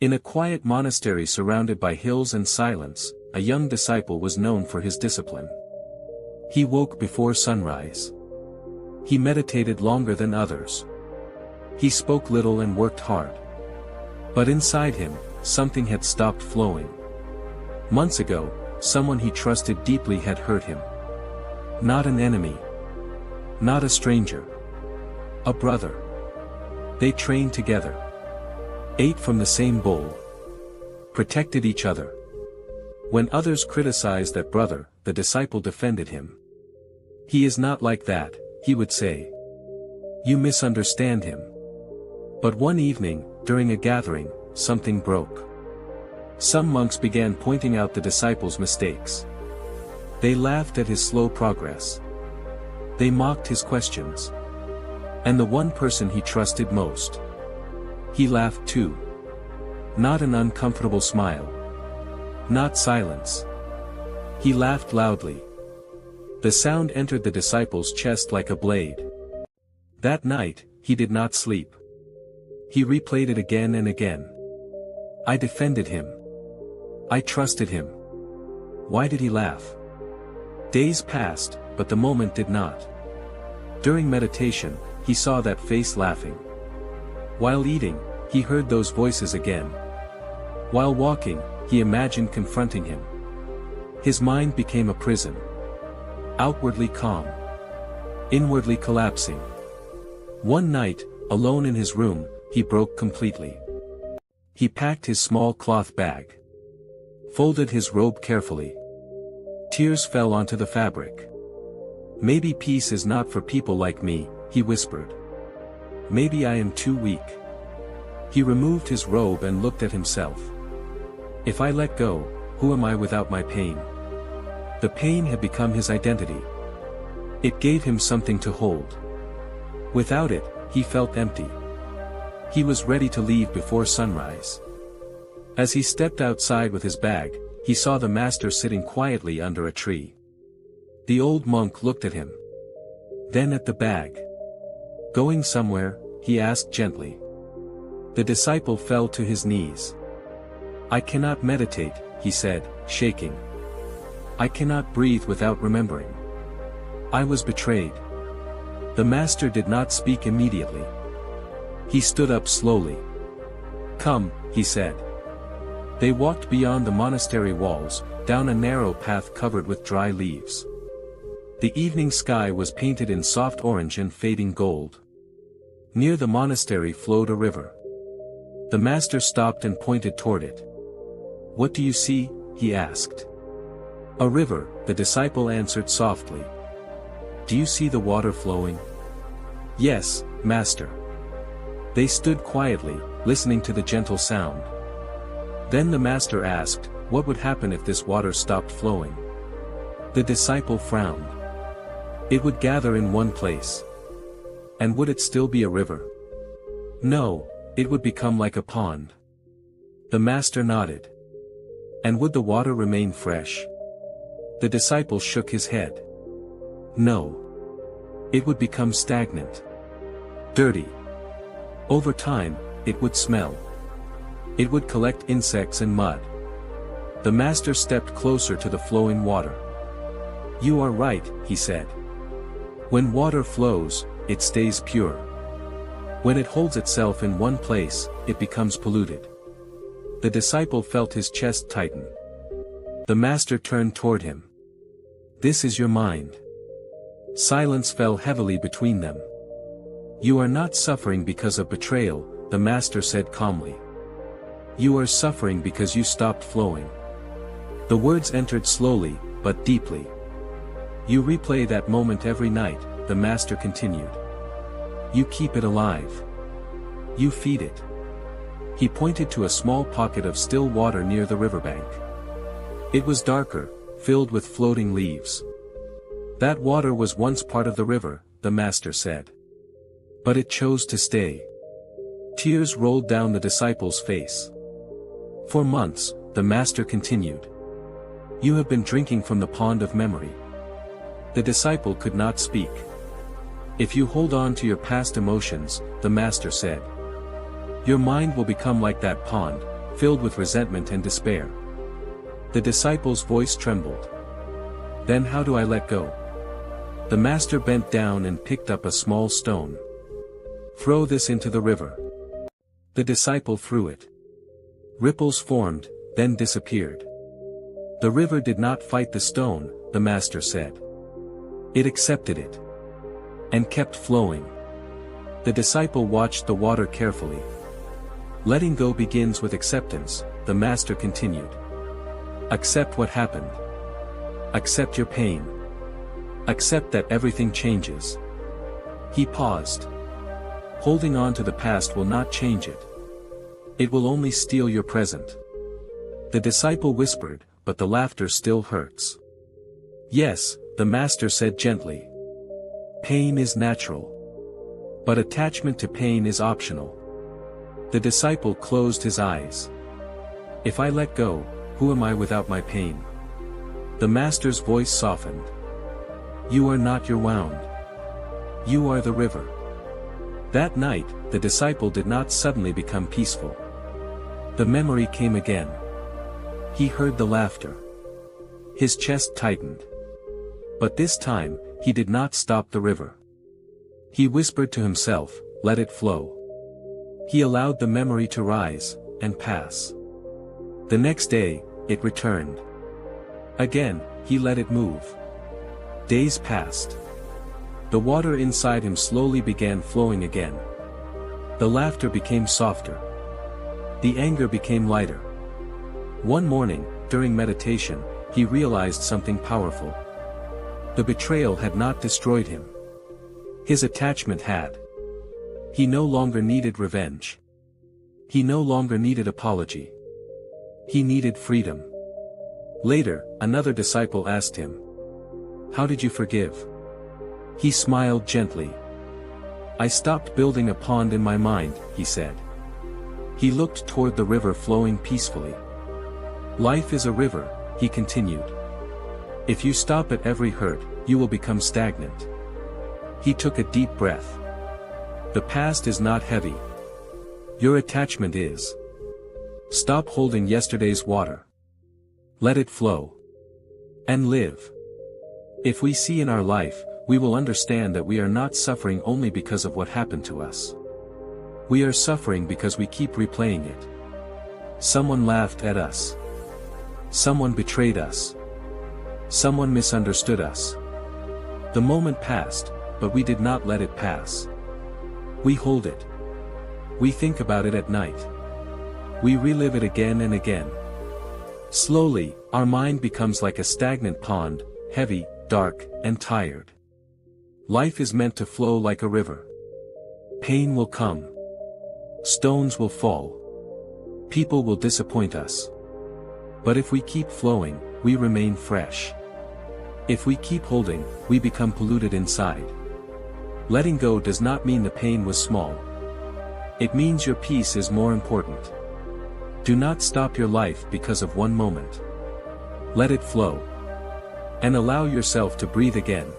In a quiet monastery surrounded by hills and silence, a young disciple was known for his discipline. He woke before sunrise. He meditated longer than others. He spoke little and worked hard. But inside him, something had stopped flowing. Months ago, someone he trusted deeply had hurt him. Not an enemy. Not a stranger. A brother. They trained together. Ate from the same bowl. Protected each other. When others criticized that brother, the disciple defended him. "He is not like that," he would say. "You misunderstand him." But one evening, during a gathering, something broke. Some monks began pointing out the disciple's mistakes. They laughed at his slow progress. They mocked his questions. And the one person he trusted most, he laughed too. Not an uncomfortable smile. Not silence. He laughed loudly. The sound entered the disciple's chest like a blade. That night, he did not sleep. He replayed it again and again. I defended him. I trusted him. Why did he laugh? Days passed, but the moment did not. During meditation, he saw that face laughing. While eating, he heard those voices again. While walking, he imagined confronting him. His mind became a prison. Outwardly calm. Inwardly collapsing. One night, alone in his room, he broke completely. He packed his small cloth bag. Folded his robe carefully. Tears fell onto the fabric. "Maybe peace is not for people like me," he whispered. "Maybe I am too weak." He removed his robe and looked at himself. If I let go, who am I without my pain? The pain had become his identity. It gave him something to hold. Without it, he felt empty. He was ready to leave before sunrise. As he stepped outside with his bag, he saw the master sitting quietly under a tree. The old monk looked at him. Then at the bag. "Going somewhere?" he asked gently. The disciple fell to his knees. "I cannot meditate," he said, shaking. "I cannot breathe without remembering. I was betrayed." The master did not speak immediately. He stood up slowly. "Come," he said. They walked beyond the monastery walls, down a narrow path covered with dry leaves. The evening sky was painted in soft orange and fading gold. Near the monastery flowed a river. The master stopped and pointed toward it. "What do you see?" he asked. "A river," the disciple answered softly. "Do you see the water flowing?" "Yes, master." They stood quietly, listening to the gentle sound. Then the master asked, "What would happen if this water stopped flowing?" The disciple frowned. "It would gather in one place." "And would it still be a river?" "No, it would become like a pond." The master nodded. "And would the water remain fresh?" The disciple shook his head. "No. It would become stagnant. Dirty. Over time, it would smell. It would collect insects and mud." The master stepped closer to the flowing water. "You are right," he said. "When water flows, it stays pure. When it holds itself in one place, it becomes polluted." The disciple felt his chest tighten. The master turned toward him. "This is your mind." Silence fell heavily between them. "You are not suffering because of betrayal," the master said calmly. "You are suffering because you stopped flowing." The words entered slowly, but deeply. "You replay that moment every night," the master continued. "You keep it alive. You feed it." He pointed to a small pocket of still water near the riverbank. It was darker, filled with floating leaves. "That water was once part of the river," the master said. "But it chose to stay." Tears rolled down the disciple's face. "For months," the master continued, "you have been drinking from the pond of memory." The disciple could not speak. "If you hold on to your past emotions," the master said, "your mind will become like that pond, filled with resentment and despair. The disciple's voice trembled. Then how do I let go? The master bent down and picked up a small stone. Throw this into the river. The disciple threw it. Ripples formed, then disappeared. The river did not fight the stone, the master said. It accepted it. And kept flowing. The disciple watched the water carefully. Letting go begins with acceptance, the master continued. Accept what happened. Accept your pain. Accept that everything changes. He paused. Holding on to the past will not change it. It will only steal your present. The disciple whispered, but the laughter still hurts. Yes, the master said gently. Pain is natural. But attachment to pain is optional. The disciple closed his eyes. If I let go, who am I without my pain? The master's voice softened. You are not your wound. You are the river. That night, the disciple did not suddenly become peaceful. The memory came again. He heard the laughter. His chest tightened. But this time, he did not stop the river. He whispered to himself, let it flow. He allowed the memory to rise, and pass. The next day, it returned. Again, he let it move. Days passed. The water inside him slowly began flowing again. The laughter became softer. The anger became lighter. One morning, during meditation, he realized something powerful. The betrayal had not destroyed him. His attachment had. He no longer needed revenge. He no longer needed apology. He needed freedom. Later, another disciple asked him, how did you forgive? He smiled gently. I stopped building a pond in my mind, he said. He looked toward the river flowing peacefully. Life is a river, he continued. If you stop at every hurt, you will become stagnant. He took a deep breath. The past is not heavy. Your attachment is. Stop holding yesterday's water. Let it flow. And live. If we see in our life, we will understand that we are not suffering only because of what happened to us. We are suffering because we keep replaying it. Someone laughed at us. Someone betrayed us. Someone misunderstood us. The moment passed, but we did not let it pass. We hold it. We think about it at night. We relive it again and again. Slowly, our mind becomes like a stagnant pond, heavy, dark, and tired. Life is meant to flow like a river. Pain will come. Stones will fall. People will disappoint us. But if we keep flowing, we remain fresh. If we keep holding, we become polluted inside. Letting go does not mean the pain was small. It means your peace is more important. Do not stop your life because of one moment. Let it flow. And allow yourself to breathe again.